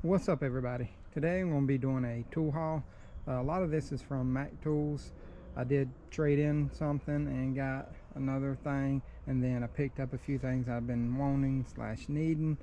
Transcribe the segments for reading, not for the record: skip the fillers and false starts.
What's up, everybody? Today I'm going to be doing a tool haul. A lot of this is from Mac Tools. I did trade in something and got another thing, and then I picked up a few things I've been wanting / needing,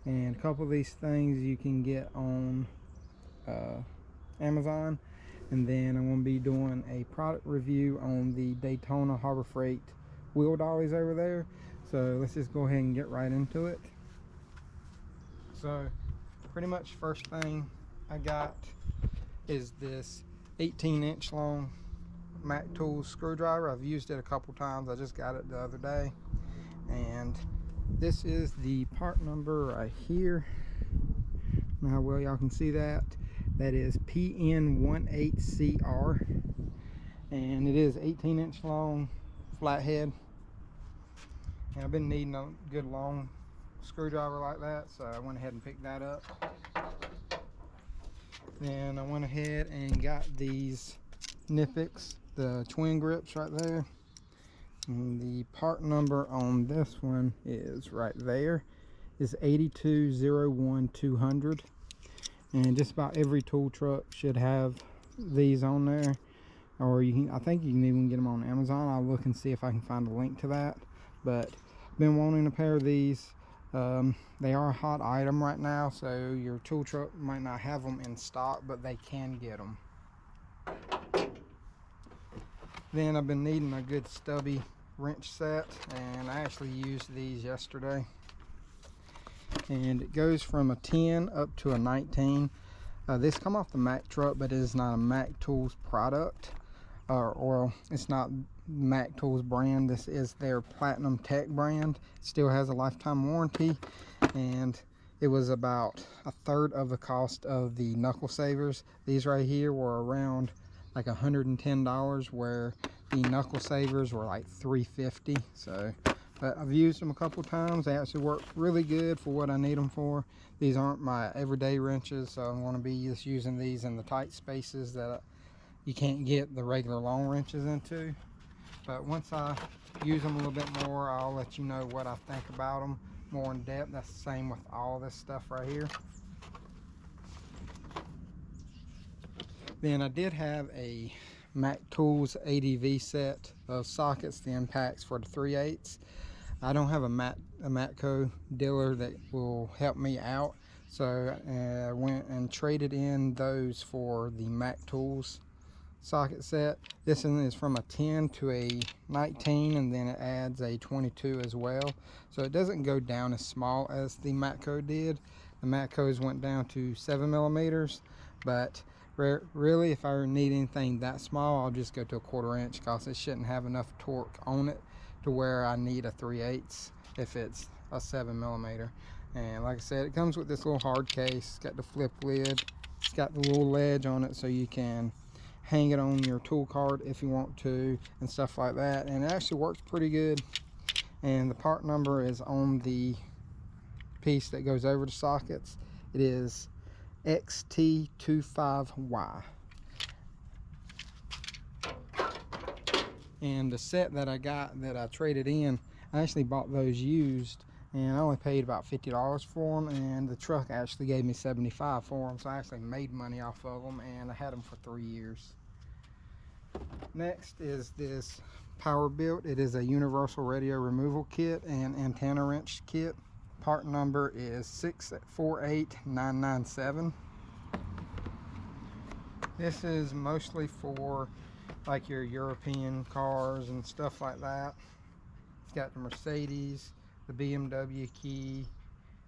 and a couple of these things you can get on Amazon. And then I'm going to be doing a product review on the Daytona Harbor Freight wheel dollies over there. So let's just go ahead and get right into it. So pretty much first thing I got is this 18-inch long Mac Tools screwdriver. I've used it a couple times. I just got it the other day, and this is the part number right here. I don't know how well y'all can see that. That is PN18CR, and it is 18-inch long, flathead. And I've been needing a good long screwdriver like that, so I went ahead and picked that up. Then I went ahead and got these Nipix, the twin grips right there. And the part number on this one is right there, is 8201200. And just about every tool truck should have these on there, or you can, I think you can even get them on Amazon. I'll look and see if I can find a link to that. But I've been wanting a pair of these. They are a hot item right now, so your tool truck might not have them in stock, but they can get them. Then I've been needing a good stubby wrench set, and I actually used these yesterday. And it goes from a 10 up to a 19. This come off the Mac truck, but it is not a Mac Tools product, or it's not Mac Tools brand. This is their Platinum Tech brand. It still has a lifetime warranty, and it was about a third of the cost of the knuckle savers. These right here were around like $110, where the knuckle savers were like $350. So, but I've used them a couple times. They actually work really good for what I need them for. These aren't my everyday wrenches, so I'm going to be just using these in the tight spaces that you can't get the regular long wrenches into. But once I use them a little bit more, I'll let you know what I think about them more in depth. That's the same with all this stuff right here. Then I did have a Mac Tools ADV set of sockets, the impacts for the 3/8. I don't have a Matco dealer that will help me out, so I went and traded in those for the Mac Tools socket set. This one is from a 10 to a 19, and then it adds a 22 as well, so it doesn't go down as small as the Matco did. The Matcos went down to 7mm, but really, if I need anything that small, I'll just go to a 1/4 inch, because it shouldn't have enough torque on it to where I need a 3/8 if it's a 7mm. And like I said, it comes with this little hard case. It's got the flip lid. It's got the little ledge on it, so you can hang it on your tool cart if you want to, and stuff like that. And it actually works pretty good. And the part number is on the piece that goes over the sockets. It is XT25Y. And the set that I got, that I traded in, I actually bought those used, and I only paid about $50 for them, and the truck actually gave me $75 for them, so I actually made money off of them, and I had them for 3 years. Next is this Powerbuilt. It is a universal radio removal kit and antenna wrench kit. Part number is 648997. This is mostly for like your European cars and stuff like that. It's got the Mercedes, the BMW key,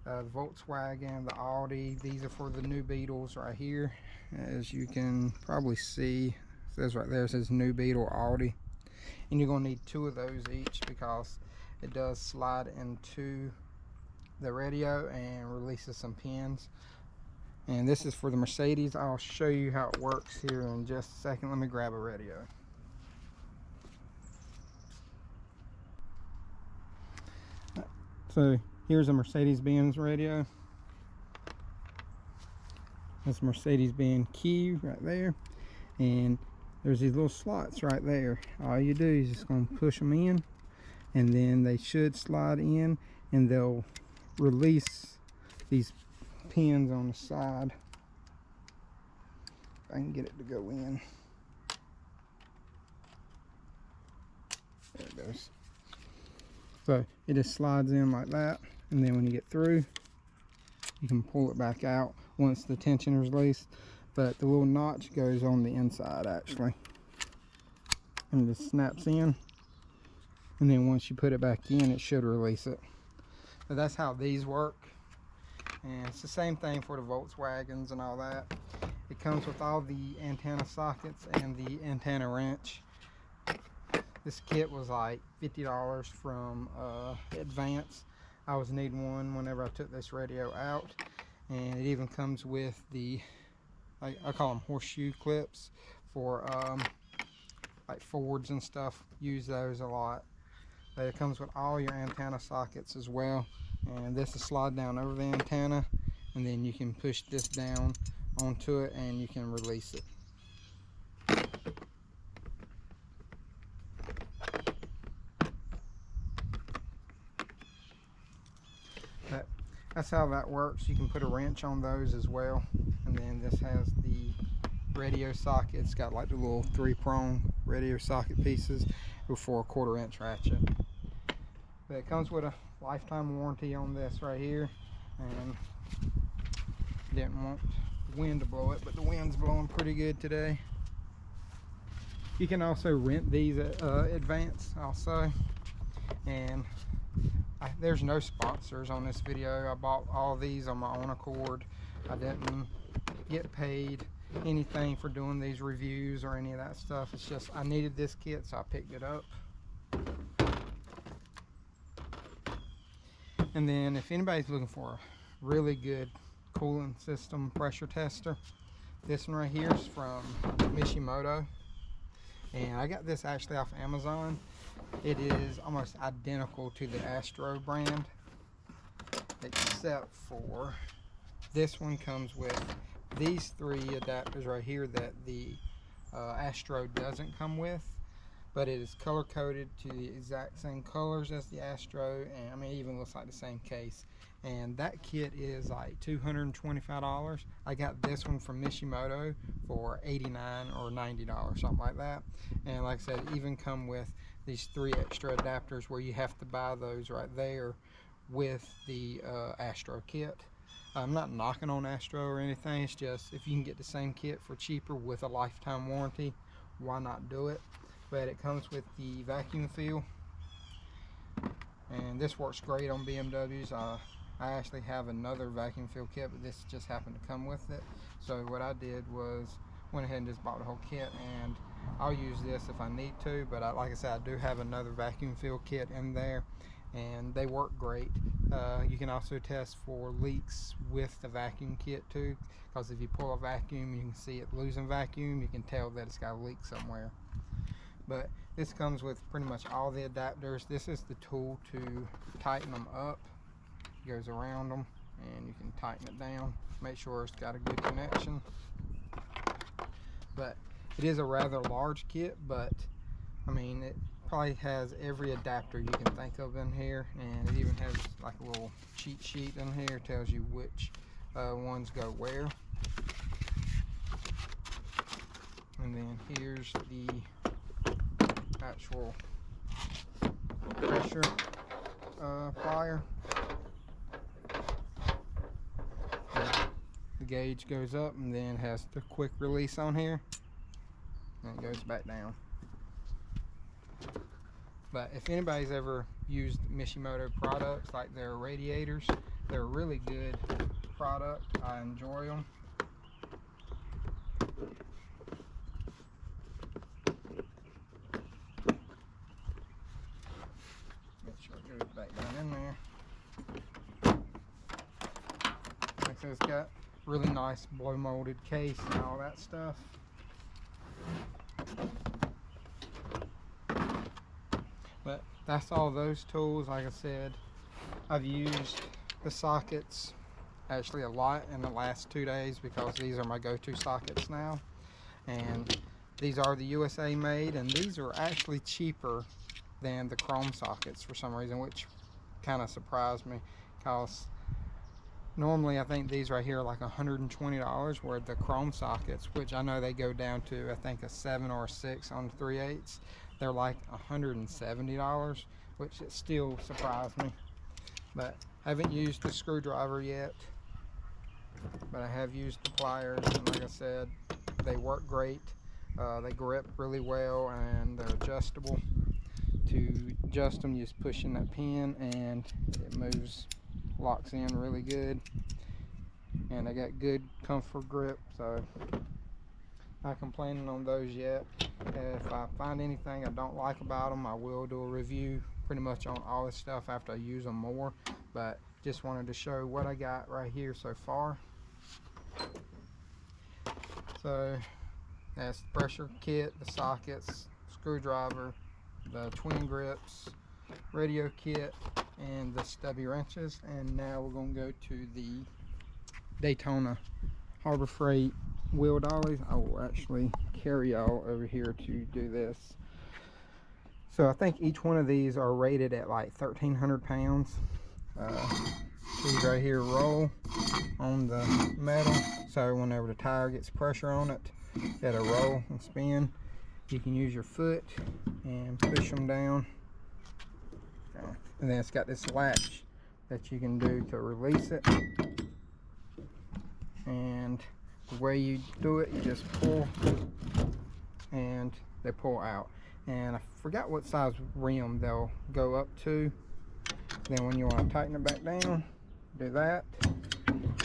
the Volkswagen, the Audi. These are for the new Beetles right here. As you can probably see, it says right there, it says new Beetle Audi. And you're going to need 2 of those each, because it does slide into the radio and releases some pins. And this is for the Mercedes. I'll show you how it works here in just a second. Let me grab a radio. So here's a Mercedes-Benz radio. That's Mercedes-Benz key right there, and there's these little slots right there. All you do is just going to push them in, and then they should slide in, and they'll release these pins on the side. If I can get it to go in. There it goes. So it just slides in like that, and then when you get through, you can pull it back out once the tension is released. But the little notch goes on the inside actually, and it just snaps in, and then once you put it back in, it should release it. So that's how these work, and it's the same thing for the Volkswagens and all that. It comes with all the antenna sockets and the antenna wrench. This kit was like $50 from Advance. I was needing one whenever I took this radio out, and it even comes with the, I call them horseshoe clips for like Fords and stuff. Use those a lot. But it comes with all your antenna sockets as well, and this is slide down over the antenna, and then you can push this down onto it and you can release it. But that's how that works. You can put a wrench on those as well, and then this has the radio socket. It's got like the little 3-prong radio socket pieces for a 1/4 inch ratchet. But it comes with a lifetime warranty on this right here, and didn't want the wind to blow it, but the wind's blowing pretty good today. You can also rent these at Advance also, and there's no sponsors on this video. I bought all these on my own accord. I didn't get paid anything for doing these reviews or any of that stuff. It's just I needed this kit, so I picked it up. And then if anybody's looking for a really good cooling system pressure tester, this one right here is from Mishimoto, and I got this actually off Amazon. It is almost identical to the Astro brand, except for this one comes with these 3 adapters right here that the Astro doesn't come with, but it is color coded to the exact same colors as the Astro, and I mean it even looks like the same case. And that kit is like $225. I got this one from Mishimoto for $89 or $90, something like that. And like I said, it even come with these 3 extra adapters where you have to buy those right there with the Astro kit. I'm not knocking on Astro or anything. It's just if you can get the same kit for cheaper with a lifetime warranty, why not do it? But it comes with the vacuum seal, and this works great on BMWs. I actually have another vacuum seal kit, but this just happened to come with it. So what I did was went ahead and just bought the whole kit, and I'll use this if I need to, but like I said, I do have another vacuum seal kit in there, and they work great. You can also test for leaks with the vacuum kit too, because if you pull a vacuum, you can see it losing vacuum. You can tell that it's got a leak somewhere. But this comes with pretty much all the adapters. This is the tool to tighten them up. It goes around them, and you can tighten it down, make sure it's got a good connection. But it is a rather large kit, but I mean it probably has every adapter you can think of in here, and it even has like a little cheat sheet in here, tells you which ones go where. And then here's the actual pressure plier. The gauge goes up and then has the quick release on here, and it goes back down. But if anybody's ever used Mishimoto products, like their radiators, they're a really good product. I enjoy them. Make sure it goes back down in there. Like I said, it's got really nice blow molded case and all that stuff. But that's all those tools. Like I said, I've used the sockets actually a lot in the last 2 days because these are my go-to sockets now, and these are the USA made, and these are actually cheaper than the chrome sockets for some reason, which kind of surprised me, because Normally I think these right here are like $120, where the chrome sockets, which I know they go down to I think a 7 or a 6 on the 3/8, they're like $170, which it still surprised me. But I haven't used the screwdriver yet, but I have used the pliers, and like I said, they work great. They grip really well, and they're adjustable. To adjust them, you just push in that pin and it moves, locks in really good, and they got good comfort grip, so not complaining on those yet. If I find anything I don't like about them, I will do a review pretty much on all this stuff after I use them more, but just wanted to show what I got right here so far. So that's the pressure kit, the sockets, screwdriver, the twin grips, radio kit, and the stubby wrenches. And now we're going to go to the Daytona Harbor Freight wheel dollies. I will actually carry y'all over here to do this. So I think each one of these are rated at like 1,300 pounds. These right here roll on the metal, so whenever the tire gets pressure on it, it'll roll and spin. You can use your foot and push them down, and then it's got this latch that you can do to release it. And the way you do it, you just pull and they pull out. And I forgot what size rim they'll go up to. Then when you want to tighten it back down, do that,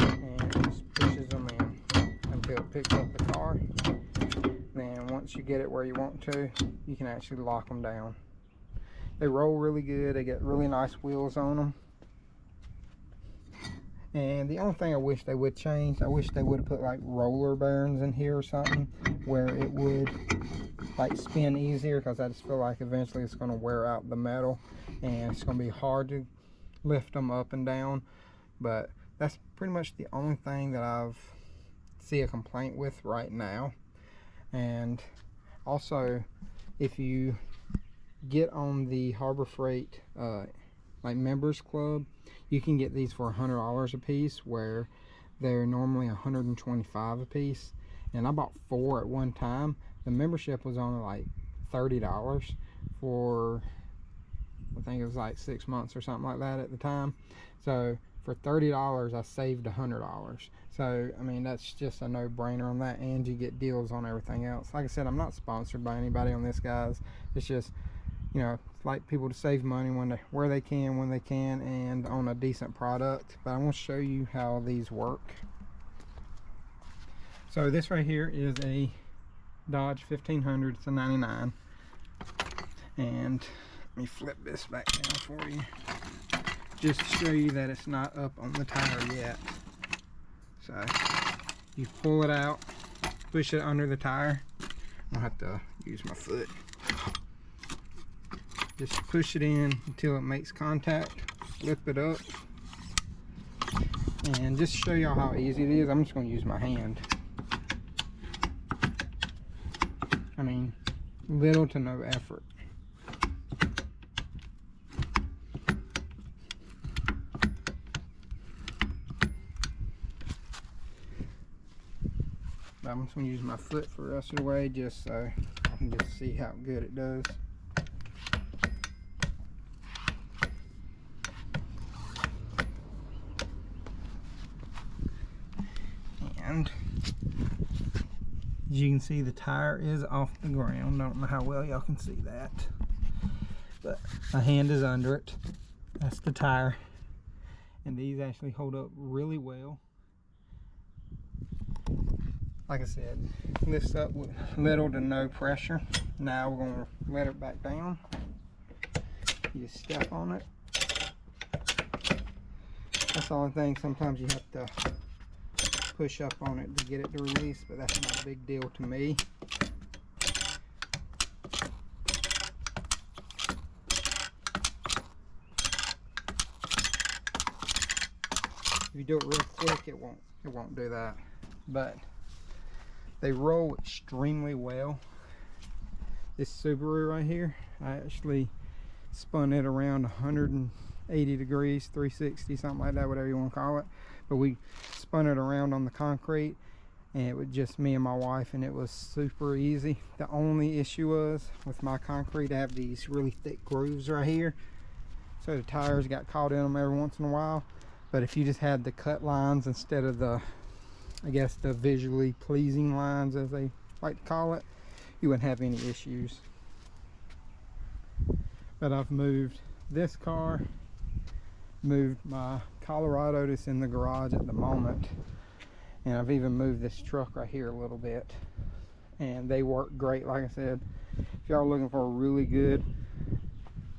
and it just pushes them in until it picks up the car. Then once you get it where you want to, you can actually lock them down. They roll really good. They get really nice wheels on them. And the only thing I wish they would change, I wish they would have put like roller bearings in here or something where it would like spin easier, because I just feel like eventually it's going to wear out the metal and it's going to be hard to lift them up and down. But that's pretty much the only thing that I've see a complaint with right now. And also, if you get on the Harbor Freight like members club, you can get these for $100 a piece, where they're normally $125 a piece. And I bought 4 at one time. The membership was only like $30 for, I think it was like 6 months or something like that at the time. So for $30 I saved $100. So I mean, that's just a no-brainer on that, and you get deals on everything else. Like I said, I'm not sponsored by anybody on this, guys. It's just, you know, like people to save money where they can, when they can, and on a decent product. But I want to show you how these work. So this right here is a Dodge 1500. It's a 99. And let me flip this back down for you, just to show you that it's not up on the tire yet. So you pull it out, push it under the tire. I'll have to use my foot. Just push it in until it makes contact, flip it up, and just to show y'all how easy it is, I'm just going to use my hand. I mean, little to no effort. I'm just going to use my foot for the rest of the way, just so I can just see how good it does. And as you can see, the tire is off the ground. I don't know how well y'all can see that, but my hand is under it. That's the tire, and these actually hold up really well. Like I said, lifts up with little to no pressure. Now we're going to let it back down. You just step on it. That's the only thing, sometimes you have to push up on it to get it to release, but that's not a big deal to me. If you do it real quick, it won't do that. But they roll extremely well. This Subaru right here, I actually spun it around 180 degrees, 360, something like that, whatever you want to call it. but we spun it around on the concrete, and it was just me and my wife, and it was super easy. The only issue was with my concrete, I have these really thick grooves right here, so the tires got caught in them every once in a while. But if you just had the cut lines instead of the, I guess, the visually pleasing lines, as they like to call it, you wouldn't have any issues. But I've moved this car, moved my Colorado that's in the garage at the moment, and I've even moved this truck right here a little bit, and they work great. Like I said, if y'all are looking for a really good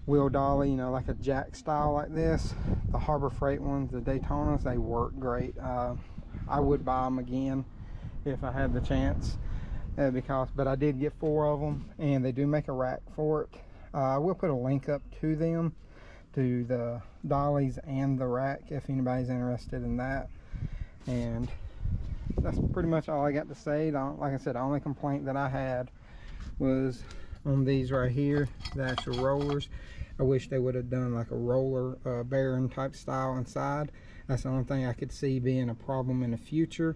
wheel dolly, you know, like a jack style like this, the Harbor Freight ones, the Daytonas, they work great. I would buy them again if I had the chance, but I did get 4 of them, and they do make a rack for it. I will put a link up to them, to the dollies and the rack, if anybody's interested in that. And that's pretty much all I got to say. Like I said, the only complaint that I had was on these right here, the actual rollers. I wish they would have done like a roller bearing type style inside. That's the only thing I could see being a problem in the future.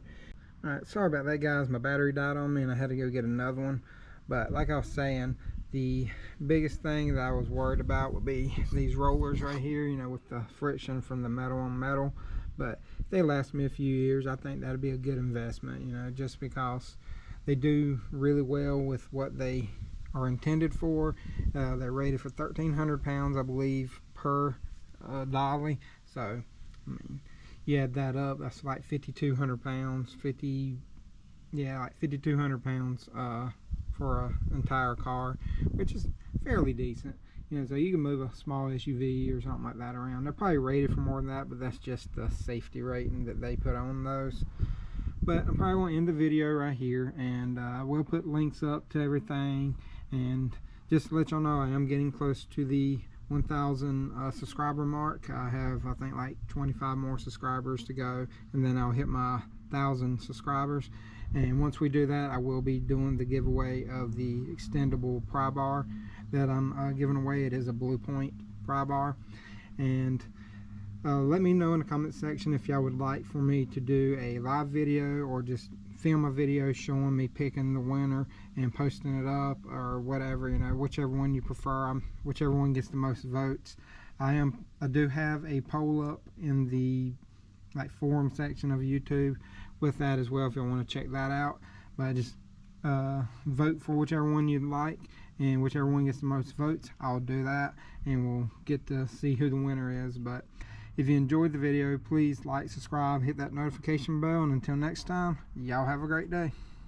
All right, sorry about that, guys. My battery died on me and I had to go get another one. But like I was saying, the biggest thing that I was worried about would be these rollers right here, you know, with the friction from the metal on metal. But if they last me a few years, I think that'd be a good investment, you know, just because they do really well with what they are intended for. They're rated for 1,300 pounds, I believe, per dolly. So, I mean, you add that up, that's like 5,200 pounds, like 5,200 pounds for an entire car, which is fairly decent. You know, so you can move a small SUV or something like that around. They're probably rated for more than that, but that's just the safety rating that they put on those. But I'm probably going to end the video right here, and I will put links up to everything. And just to let y'all know, I am getting close to the 1,000 subscriber mark. I have, I think, like 25 more subscribers to go, and then I'll hit my 1,000 subscribers. And once we do that, I will be doing the giveaway of the extendable pry bar that I'm giving away. It is a Blue Point pry bar. And let me know in the comment section if y'all would like for me to do a live video or just film a video showing me picking the winner and posting it up, or whatever, you know, whichever one you prefer, whichever one gets the most votes. I do have a poll up in the forum section of YouTube with that as well, if you want to check that out. But just vote for whichever one you'd like, and whichever one gets the most votes, I'll do that, and we'll get to see who the winner is. But if you enjoyed the video, please like, subscribe, hit that notification bell, and until next time, y'all have a great day.